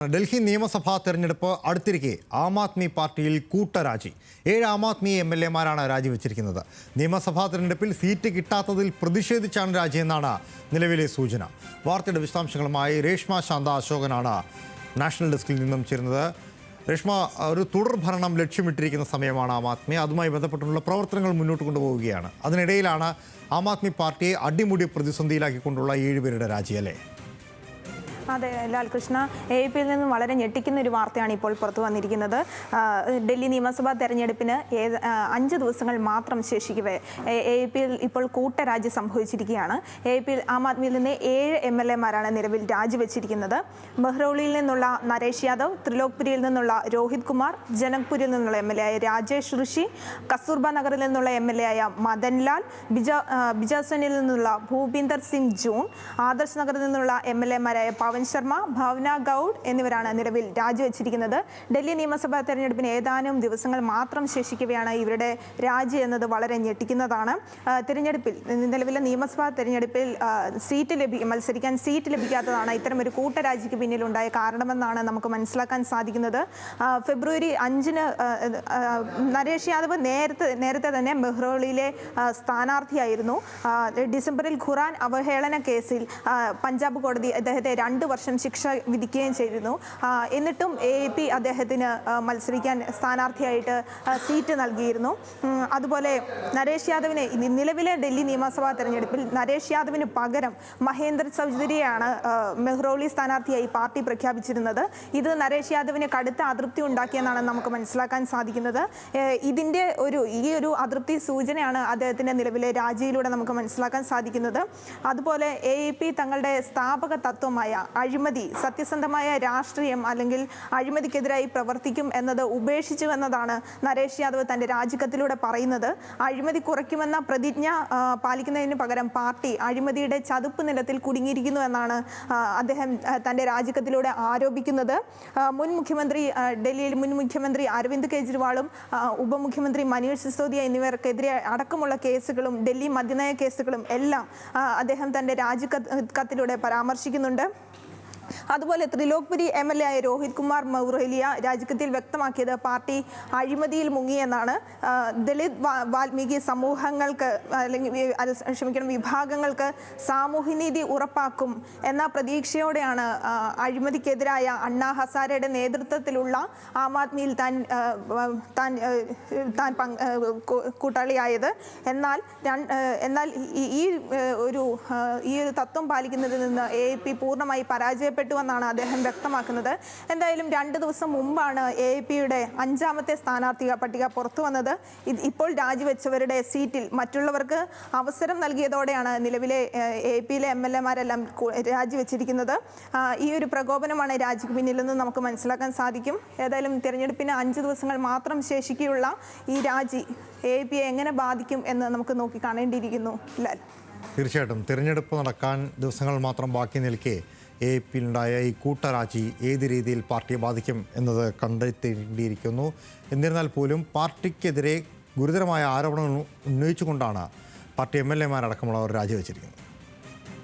ഡൽഹി നിയമസഭാ തെരഞ്ഞെടുപ്പ് അടുത്തിരിക്കെ ആം ആദ്മി പാർട്ടിയിൽ കൂട്ടരാജി. 7 ആം ആദ്മി MLA-മാരാണ് രാജിവെച്ചിരിക്കുന്നത്. നിയമസഭാ തെരഞ്ഞെടുപ്പിൽ സീറ്റ് കിട്ടാത്തതിൽ പ്രതിഷേധിച്ചാണ് രാജിയെന്നാണ് നിലവിലെ സൂചന. വാർത്തയുടെ വിശദാംശങ്ങളുമായി രേഷ്മ ശാന്ത അശോകനാണ് നാഷണൽ ഡെസ്കിൽ നിന്നും ചേരുന്നത്. രേഷ്മ, ഒരു തുടർ ഭരണം ലക്ഷ്യമിട്ടിരിക്കുന്ന സമയമാണ് ആം ആദ്മി. അതുമായി ബന്ധപ്പെട്ടുള്ള പ്രവർത്തനങ്ങൾ മുന്നോട്ട് കൊണ്ടുപോവുകയാണ്. അതിനിടയിലാണ് ആം ആദ്മി പാർട്ടിയെ അടിമുടി പ്രതിസന്ധിയിലാക്കിക്കൊണ്ടുള്ള 7 പേരുടെ രാജി, അല്ലേ? അതെ ലാൽകൃഷ്ണ, AAP-യിൽ നിന്നും വളരെ ഞെട്ടിക്കുന്ന ഒരു വാർത്തയാണ് ഇപ്പോൾ പുറത്തു വന്നിരിക്കുന്നത്. ഡൽഹി നിയമസഭാ തെരഞ്ഞെടുപ്പിന് 5 ദിവസങ്ങൾ മാത്രം ശേഷിക്കവേ AAP-യിൽ ഇപ്പോൾ കൂട്ടരാജി സംഭവിച്ചിരിക്കുകയാണ്. AAP-യിൽ ആം ആദ്മിയിൽ നിന്ന് 7 MLA-മാരാണ് നിലവിൽ രാജിവെച്ചിരിക്കുന്നത്. മെഹ്റൗളിയിൽ നിന്നുള്ള നരേഷ് യാദവ്, ത്രിലോക്പുരിയിൽ നിന്നുള്ള രോഹിത് കുമാർ, ജനക്പുരിൽ നിന്നുള്ള MLA ആയ രാജേഷ് ഋഷി, കസ്തൂർബ നഗറിൽ നിന്നുള്ള MLA ആയ മദൻലാൽ, ബിജാസനിൽ നിന്നുള്ള ഭൂപീന്ദർ സിംഗ് ജൂൺ, ആദർശ് നഗറിൽ നിന്നുള്ള MLA-മാരായ പവൻ ശർമ്മ, ഭാവന ഗൗഡ് എന്നിവരാണ് നിലവിൽ രാജിവെച്ചിരിക്കുന്നത്. ഡൽഹി നിയമസഭാ തെരഞ്ഞെടുപ്പിന് ഏതാനും ദിവസങ്ങൾ മാത്രം ശേഷിക്കവെയാണ് ഇവരുടെ രാജി എന്നത് വളരെ ഞെട്ടിക്കുന്നതാണ്. തെരഞ്ഞെടുപ്പിൽ നിലവിലെ നിയമസഭാ തെരഞ്ഞെടുപ്പിൽ മത്സരിക്കാൻ സീറ്റ് ലഭിക്കാത്തതാണ് ഇത്തരമൊരു കൂട്ടരാജിക്ക് പിന്നിലുണ്ടായ കാരണമെന്നാണ് നമുക്ക് മനസ്സിലാക്കാൻ സാധിക്കുന്നത്. ഫെബ്രുവരി 5-ന് നരേഷ് യാദവ് നേരത്തെ തന്നെ മെഹ്റൗളിയിലെ സ്ഥാനാർത്ഥിയായിരുന്നു. ഡിസംബറിൽ ഖുറാൻ അവഹേളന കേസിൽ പഞ്ചാബ് കോടതി അദ്ദേഹത്തെ 2 വർഷം ശിക്ഷ വിധിക്കുകയും ചെയ്തിരുന്നു. എന്നിട്ടും AAP അദ്ദേഹത്തിന് മത്സരിക്കാൻ സ്ഥാനാർത്ഥിയായിട്ട് സീറ്റ് നൽകിയിരുന്നു. അതുപോലെ നരേഷ് യാദവിനെ നിലവിലെ ഡൽഹി നിയമസഭാ തെരഞ്ഞെടുപ്പിൽ നരേഷ് യാദവിന് പകരം മഹേന്ദർ ചൗധരിയാണ് മെഹ്റൗളി സ്ഥാനാർത്ഥിയായി പാർട്ടി പ്രഖ്യാപിച്ചിരുന്നത്. ഇത് നരേഷ് യാദവിന് കടുത്ത അതൃപ്തി ഉണ്ടാക്കിയെന്നാണ് നമുക്ക് മനസ്സിലാക്കാൻ സാധിക്കുന്നത്. ഈ ഒരു അതൃപ്തി സൂചനയാണ് അദ്ദേഹത്തിൻ്റെ നിലവിലെ രാജിയിലൂടെ നമുക്ക് മനസ്സിലാക്കാൻ സാധിക്കുന്നത്. അതുപോലെ AAP തങ്ങളുടെ സ്ഥാപക തത്വമായ അഴിമതി, സത്യസന്ധമായ രാഷ്ട്രീയം അല്ലെങ്കിൽ അഴിമതിക്കെതിരായി പ്രവർത്തിക്കും എന്നത് ഉപേക്ഷിച്ചു എന്നതാണ് നരേഷ് യാദവ് തൻ്റെ രാജിക്കത്തിലൂടെ പറയുന്നത്. അഴിമതി കുറയ്ക്കുമെന്ന പ്രതിജ്ഞ പാലിക്കുന്നതിന് പകരം പാർട്ടി അഴിമതിയുടെ ചതുപ്പ് നിലത്തിൽ കുടുങ്ങിയിരിക്കുന്നു എന്നാണ് അദ്ദേഹം തൻ്റെ രാജിക്കത്തിലൂടെ ആരോപിക്കുന്നത്. ഡൽഹിയിൽ മുൻ മുഖ്യമന്ത്രി അരവിന്ദ് കെജ്രിവാളും ഉപമുഖ്യമന്ത്രി മനീഷ് സിസോദിയ എന്നിവർക്കെതിരെ അടക്കമുള്ള കേസുകളും ഡൽഹി മദ്യനയ കേസുകളും എല്ലാം അദ്ദേഹം തൻ്റെ രാജിക്കത്തിലൂടെ പരാമർശിക്കുന്നുണ്ട്. അതുപോലെ ത്രിലോക്പുരി MLA ആയ രോഹിത് കുമാർ മൗറേലിയ രാജിക്കത്തിൽ വ്യക്തമാക്കിയത് പാർട്ടി അഴിമതിയിൽ മുങ്ങിയെന്നാണ്. ദളിത് വാൽമീകി സമൂഹങ്ങൾക്ക് വിഭാഗങ്ങൾക്ക് സാമൂഹ്യനീതി ഉറപ്പാക്കും എന്ന പ്രതീക്ഷയോടെയാണ് അഴിമതിക്കെതിരായ അണ്ണാ ഹസാരയുടെ നേതൃത്വത്തിലുള്ള ആം ആദ്മിയിൽ താൻ കൂട്ടാളിയായത്. എന്നാൽ ഈ ഒരു തത്വം പാലിക്കുന്നതിൽ നിന്ന് AAP പൂർണ്ണമായി പരാജയപ്പെട്ടുവെന്നാണ് അദ്ദേഹം വ്യക്തമാക്കുന്നത്. എന്തായാലും 2 ദിവസം മുമ്പാണ് AAP-യുടെ 5-ാമത്തെ സ്ഥാനാർത്ഥി പട്ടിക പുറത്തു വന്നത്. ഇപ്പോൾ രാജിവെച്ചവരുടെ സീറ്റിൽ മറ്റുള്ളവർക്ക് അവസരം നൽകിയതോടെയാണ് നിലവിലെ AAP-യിലെ MLA-മാരെല്ലാം രാജിവെച്ചിരിക്കുന്നത്. ഈ ഒരു പ്രകോപനമാണ് രാജിക്ക് പിന്നിലെന്ന് നമുക്ക് മനസ്സിലാക്കാൻ സാധിക്കും. ഏതായാലും തിരഞ്ഞെടുപ്പിന് 5 ദിവസങ്ങൾ മാത്രം ശേഷിക്കെയുള്ള ഈ രാജി AAP-യെ എങ്ങനെ ബാധിക്കും എന്ന് നമുക്ക് നോക്കി കാണേണ്ടിയിരിക്കുന്നു. ലാൽ, തീർച്ചയായിട്ടും തിരഞ്ഞെടുപ്പ് നടക്കാൻ ദിവസങ്ങൾ മാത്രം ബാക്കി നിൽക്കെ AAP-യിലുണ്ടായ ഈ കൂട്ടരാജി ഏത് രീതിയിൽ പാർട്ടിയെ ബാധിക്കും എന്നത് കണ്ടെത്തേണ്ടിയിരിക്കുന്നു. എന്നിരുന്നാൽ പോലും പാർട്ടിക്കെതിരെ ഗുരുതരമായ ആരോപണങ്ങൾ ഉന്നയിച്ചുകൊണ്ടാണ് പാർട്ടി MLA-മാരടക്കമുള്ളവർ രാജിവെച്ചിരിക്കുന്നത്.